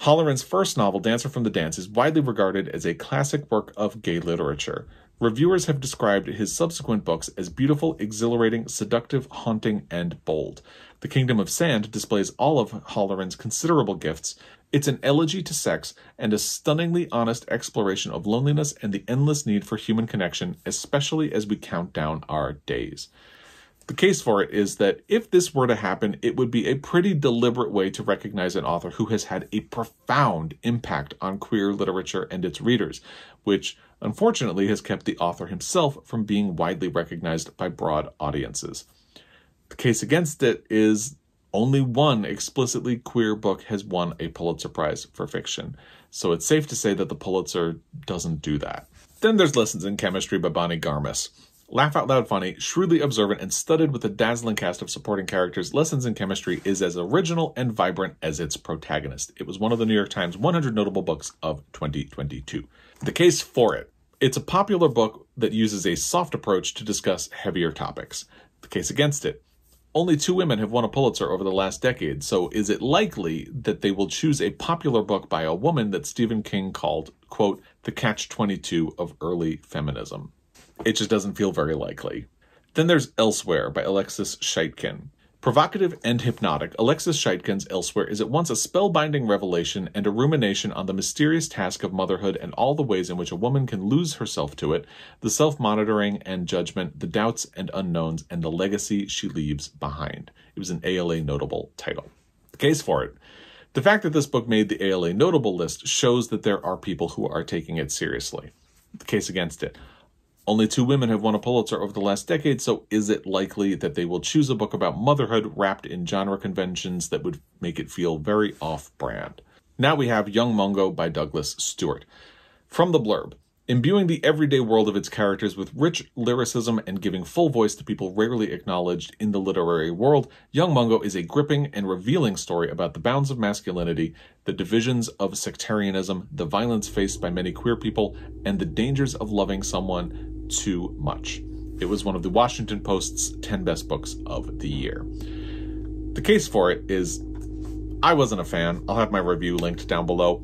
Holleran's first novel, Dancer from the Dance, is widely regarded as a classic work of gay literature. Reviewers have described his subsequent books as beautiful, exhilarating, seductive, haunting, and bold. The Kingdom of Sand displays all of Holleran's considerable gifts. It's an elegy to sex and a stunningly honest exploration of loneliness and the endless need for human connection, especially as we count down our days. The case for it is that if this were to happen, it would be a pretty deliberate way to recognize an author who has had a profound impact on queer literature and its readers, which unfortunately has kept the author himself from being widely recognized by broad audiences. The case against it is only one explicitly queer book has won a Pulitzer Prize for fiction, so it's safe to say that the Pulitzer doesn't do that. Then there's Lessons in Chemistry by Bonnie Garmis. Laugh out loud funny, shrewdly observant, and studded with a dazzling cast of supporting characters, Lessons in Chemistry is as original and vibrant as its protagonist. It was one of the New York Times 100 Notable Books of 2022. The case for it. It's a popular book that uses a soft approach to discuss heavier topics. The case against it. Only 2 women have won a Pulitzer over the last decade, so is it likely that they will choose a popular book by a woman that Stephen King called, quote, the catch-22 of early feminism? It just doesn't feel very likely. Then there's Elsewhere by Alexis Scheitkin. Provocative and hypnotic, Alexis Scheitkin's Elsewhere is at once a spellbinding revelation and a rumination on the mysterious task of motherhood and all the ways in which a woman can lose herself to it, the self-monitoring and judgment, the doubts and unknowns, and the legacy she leaves behind. It was an ALA Notable title. The case for it. The fact that this book made the ALA Notable list shows that there are people who are taking it seriously. The case against it. Only 2 women have won a Pulitzer over the last decade, so is it likely that they will choose a book about motherhood wrapped in genre conventions that would make it feel very off-brand? Now we have Young Mungo by Douglas Stewart. From the blurb, imbuing the everyday world of its characters with rich lyricism and giving full voice to people rarely acknowledged in the literary world, Young Mungo is a gripping and revealing story about the bounds of masculinity, the divisions of sectarianism, the violence faced by many queer people, and the dangers of loving someone too much. It was one of the Washington Post's 10 best books of the year. The case for it is, I wasn't a fan. I'll have my review linked down below.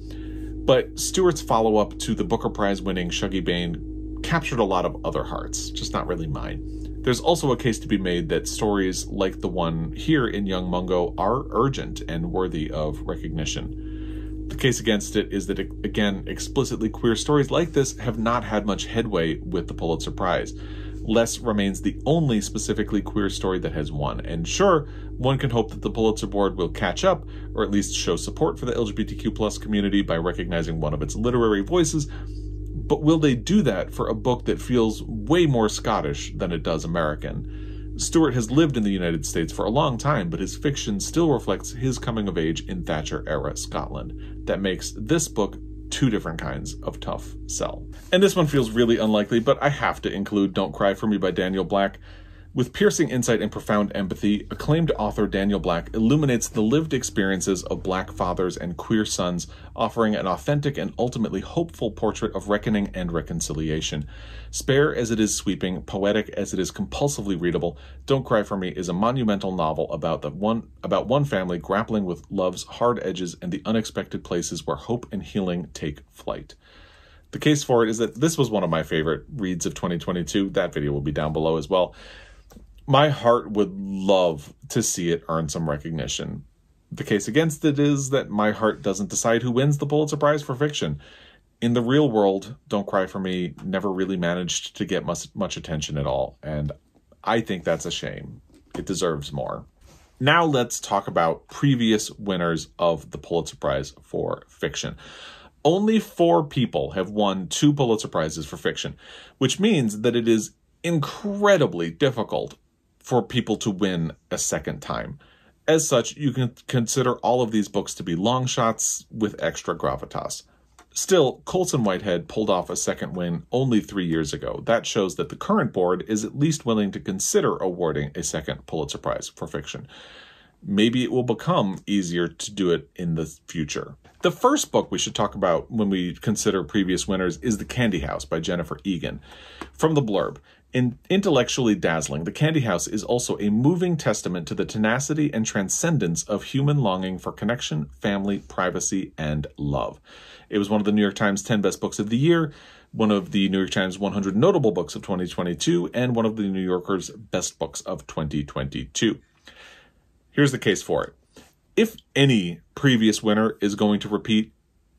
But Stewart's follow-up to the Booker Prize-winning Shuggie Bain captured a lot of other hearts, just not really mine. There's also a case to be made that stories like the one here in Young Mungo are urgent and worthy of recognition. The case against it is that, again, explicitly queer stories like this have not had much headway with the Pulitzer Prize. Less remains the only specifically queer story that has won. And sure, one can hope that the Pulitzer Board will catch up, or at least show support for the LGBTQ+ community by recognizing one of its literary voices, but will they do that for a book that feels way more Scottish than it does American? Stewart has lived in the United States for a long time, but his fiction still reflects his coming of age in Thatcher-era Scotland. That makes this book 2 different kinds of tough sell. And this one feels really unlikely, but I have to include Don't Cry For Me by Daniel Black. With piercing insight and profound empathy, acclaimed author Daniel Black illuminates the lived experiences of Black fathers and queer sons, offering an authentic and ultimately hopeful portrait of reckoning and reconciliation. Spare as it is sweeping, poetic as it is compulsively readable, Don't Cry For Me is a monumental novel about one family grappling with love's hard edges and the unexpected places where hope and healing take flight. The case for it is that this was one of my favorite reads of 2022. That video will be down below as well. My heart would love to see it earn some recognition. The case against it is that my heart doesn't decide who wins the Pulitzer Prize for fiction. In the real world, Don't Cry for Me never really managed to get much attention at all, and I think that's a shame. It deserves more. Now let's talk about previous winners of the Pulitzer Prize for fiction. Only 4 people have won 2 Pulitzer Prizes for fiction, which means that it is incredibly difficult for people to win a second time. As such, you can consider all of these books to be long shots with extra gravitas. Still, Colson Whitehead pulled off a second win only 3 years ago. That shows that the current board is at least willing to consider awarding a second Pulitzer Prize for fiction. Maybe it will become easier to do it in the future. The first book we should talk about when we consider previous winners is The Candy House by Jennifer Egan. From the blurb, intellectually dazzling, The Candy House is also a moving testament to the tenacity and transcendence of human longing for connection, family, privacy, and love. It was one of the New York Times 10 Best Books of the Year, one of the New York Times 100 Notable Books of 2022, and one of the New Yorker's Best Books of 2022. Here's the case for it. If any previous winner is going to repeat,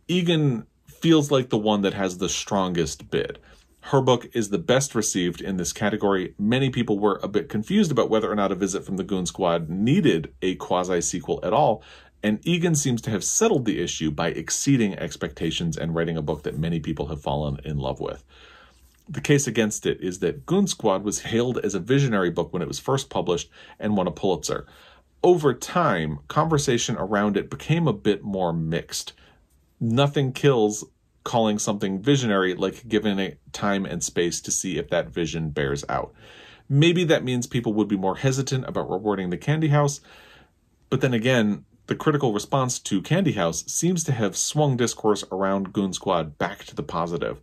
Egan feels like the one that has the strongest bid. Her book is the best received in this category. Many people were a bit confused about whether or not A Visit from the Goon Squad needed a quasi-sequel at all, and Egan seems to have settled the issue by exceeding expectations and writing a book that many people have fallen in love with. The case against it is that Goon Squad was hailed as a visionary book when it was first published and won a Pulitzer. Over time, conversation around it became a bit more mixed. Nothing kills calling something visionary like giving it time and space to see if that vision bears out. Maybe that means people would be more hesitant about rewarding The Candy House, but then again, the critical response to Candy House seems to have swung discourse around Goon Squad back to the positive.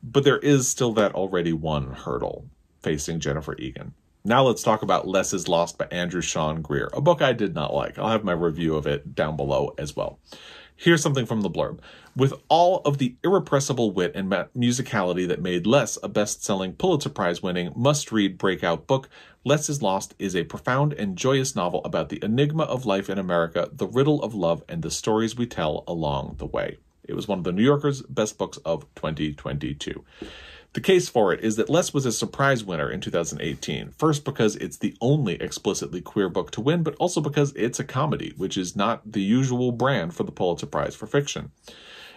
But there is still that already won hurdle facing Jennifer Egan. Now let's talk about Less is Lost by Andrew Sean Greer, a book I did not like. I'll have my review of it down below as well. Here's something from the blurb. With all of the irrepressible wit and musicality that made Less a best-selling Pulitzer Prize-winning, must-read breakout book, Less is Lost is a profound and joyous novel about the enigma of life in America, the riddle of love, and the stories we tell along the way. It was one of the New Yorker's Best Books of 2022. The case for it is that Less was a surprise winner in 2018, first because it's the only explicitly queer book to win, but also because it's a comedy, which is not the usual brand for the Pulitzer Prize for fiction.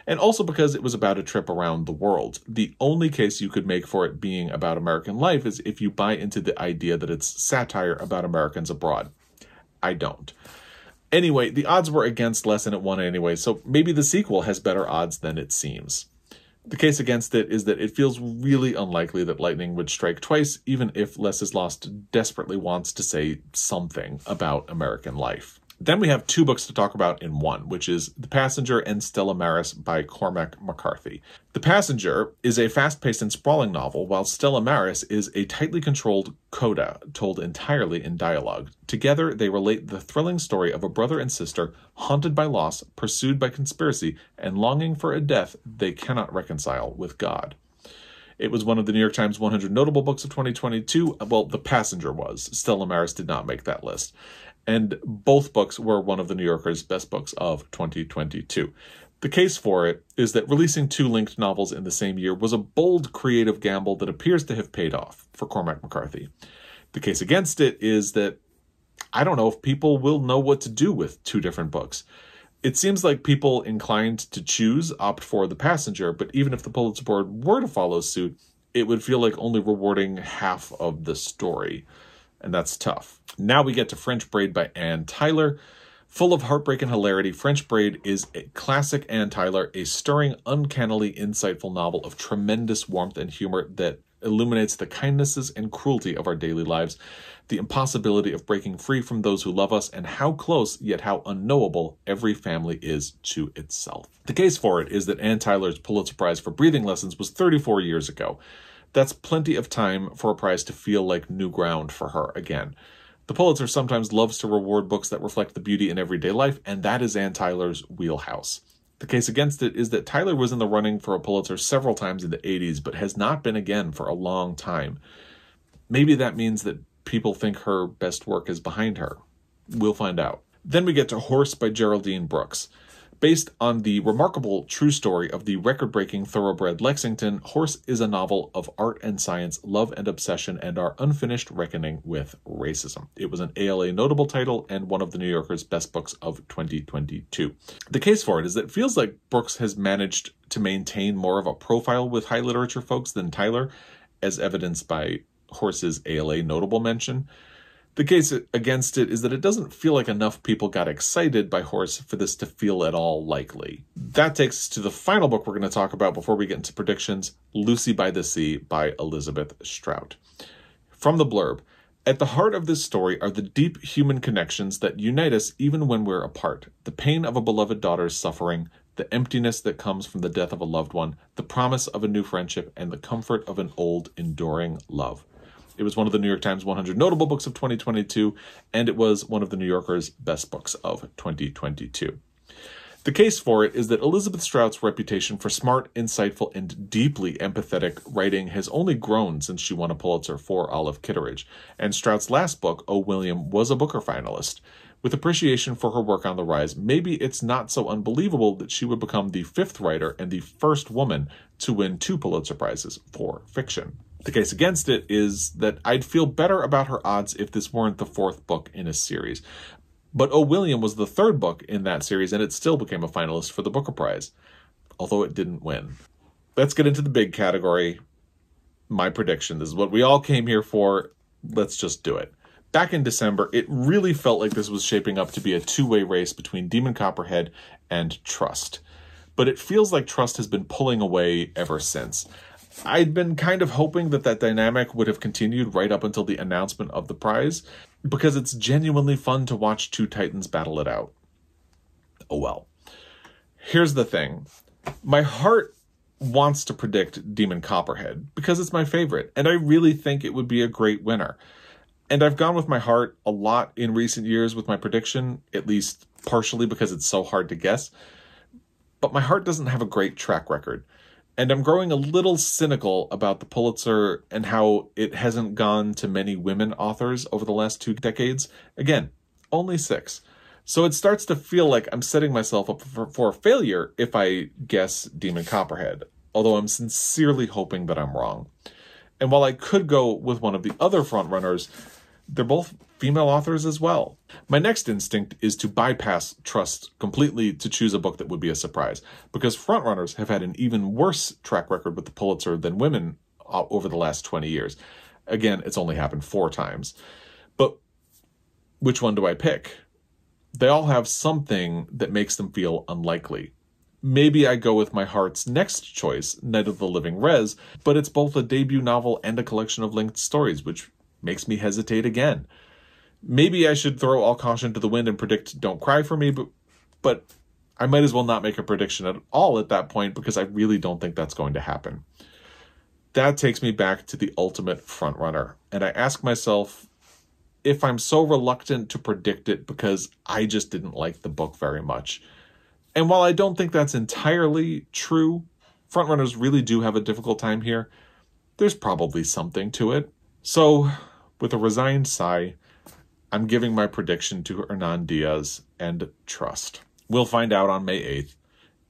And also because it was about a trip around the world. The only case you could make for it being about American life is if you buy into the idea that it's satire about Americans abroad. I don't. Anyway, the odds were against Less and it won anyway, so maybe the sequel has better odds than it seems. The case against it is that it feels really unlikely that lightning would strike twice, even if Less is Lost desperately wants to say something about American life. Then we have 2 books to talk about in one, which is The Passenger and Stella Maris by Cormac McCarthy. The Passenger is a fast-paced and sprawling novel, while Stella Maris is a tightly controlled coda told entirely in dialogue. Together, they relate the thrilling story of a brother and sister haunted by loss, pursued by conspiracy, and longing for a death they cannot reconcile with God. It was one of the New York Times 100 Notable Books of 2022. Well, The Passenger was. Stella Maris did not make that list. And both books were one of the New Yorker's Best Books of 2022. The case for it is that releasing 2 linked novels in the same year was a bold creative gamble that appears to have paid off for Cormac McCarthy. The case against it is that I don't know if people will know what to do with 2 different books. It seems like people inclined to choose opt for The Passenger, but even if the Pulitzer Board were to follow suit, it would feel like only rewarding half of the story. And that's tough. Now we get to French Braid by Anne Tyler. Full of heartbreak and hilarity, French Braid is a classic Anne Tyler, a stirring, uncannily insightful novel of tremendous warmth and humor that illuminates the kindnesses and cruelty of our daily lives, the impossibility of breaking free from those who love us, and how close, yet how unknowable, every family is to itself. The case for it is that Anne Tyler's Pulitzer Prize for Breathing Lessons was 34 years ago. That's plenty of time for a prize to feel like new ground for her again. The Pulitzer sometimes loves to reward books that reflect the beauty in everyday life, and that is Anne Tyler's wheelhouse. The case against it is that Tyler was in the running for a Pulitzer several times in the 80s, but has not been again for a long time. Maybe that means that people think her best work is behind her. We'll find out. Then we get to Horse by Geraldine Brooks. Based on the remarkable true story of the record-breaking thoroughbred Lexington, Horse is a novel of art and science, love and obsession, and our unfinished reckoning with racism. It was an ALA notable title and one of the New Yorker's best books of 2022. The case for it is that it feels like Brooks has managed to maintain more of a profile with high literature folks than Tyler, as evidenced by Horse's ALA notable mention. The case against it is that it doesn't feel like enough people got excited by Horse for this to feel at all likely. That takes us to the final book we're going to talk about before we get into predictions, Lucy by the Sea by Elizabeth Strout. From the blurb, at the heart of this story are the deep human connections that unite us even when we're apart, the pain of a beloved daughter's suffering, the emptiness that comes from the death of a loved one, the promise of a new friendship, and the comfort of an old, enduring love. It was one of the New York Times 100 Notable Books of 2022, and it was one of the New Yorker's best books of 2022. The case for it is that Elizabeth Strout's reputation for smart, insightful, and deeply empathetic writing has only grown since she won a Pulitzer for Olive Kitteridge, and Strout's last book, O. William, was a Booker finalist. With appreciation for her work on the rise, maybe it's not so unbelievable that she would become the 5th writer and the first woman to win 2 Pulitzer Prizes for fiction. The case against it is that I'd feel better about her odds if this weren't the 4th book in a series. But O. William was the 3rd book in that series, and it still became a finalist for the Booker Prize, although it didn't win. Let's get into the big category, my prediction. This is what we all came here for. Let's just do it. Back in December, it really felt like this was shaping up to be a two-way race between Demon Copperhead and Trust. But it feels like Trust has been pulling away ever since. I'd been kind of hoping that that dynamic would have continued right up until the announcement of the prize, because it's genuinely fun to watch 2 titans battle it out. Oh well. Here's the thing. My heart wants to predict Demon Copperhead, because it's my favorite, and I really think it would be a great winner. And I've gone with my heart a lot in recent years with my prediction, at least partially because it's so hard to guess. But my heart doesn't have a great track record. And I'm growing a little cynical about the Pulitzer and how it hasn't gone to many women authors over the last 2 decades. Again, only 6. So it starts to feel like I'm setting myself up for failure if I guess Demon Copperhead, although I'm sincerely hoping that I'm wrong. And while I could go with one of the other frontrunners, they're both female authors as well. My next instinct is to bypass Trust completely to choose a book that would be a surprise, because frontrunners have had an even worse track record with the Pulitzer than women over the last 20 years. Again, it's only happened 4 times. But which one do I pick? They all have something that makes them feel unlikely. Maybe I go with my heart's next choice, Night of the Living Rez, but it's both a debut novel and a collection of linked stories, which makes me hesitate again. Maybe I should throw all caution to the wind and predict Don't Cry for Me, but I might as well not make a prediction at all at that point, because I really don't think that's going to happen. That takes me back to the ultimate frontrunner, and I ask myself if I'm so reluctant to predict it because I just didn't like the book very much. And while I don't think that's entirely true, frontrunners really do have a difficult time here. There's probably something to it. So, with a resigned sigh, I'm giving my prediction to Hernan Diaz and Trust. We'll find out on May 8th.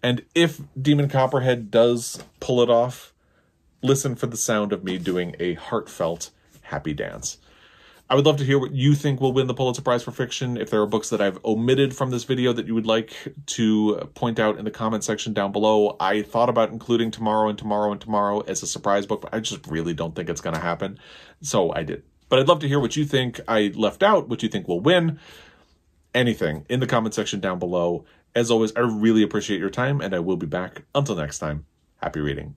And if Demon Copperhead does pull it off, listen for the sound of me doing a heartfelt happy dance. I would love to hear what you think will win the Pulitzer Prize for fiction. If there are books that I've omitted from this video that you would like to point out in the comment section down below. I thought about including Tomorrow and Tomorrow and Tomorrow as a surprise book, but I just really don't think it's going to happen. So I did. But I'd love to hear what you think I left out, what you think will win. Anything in the comment section down below. As always, I really appreciate your time, and I will be back. Until next time, happy reading.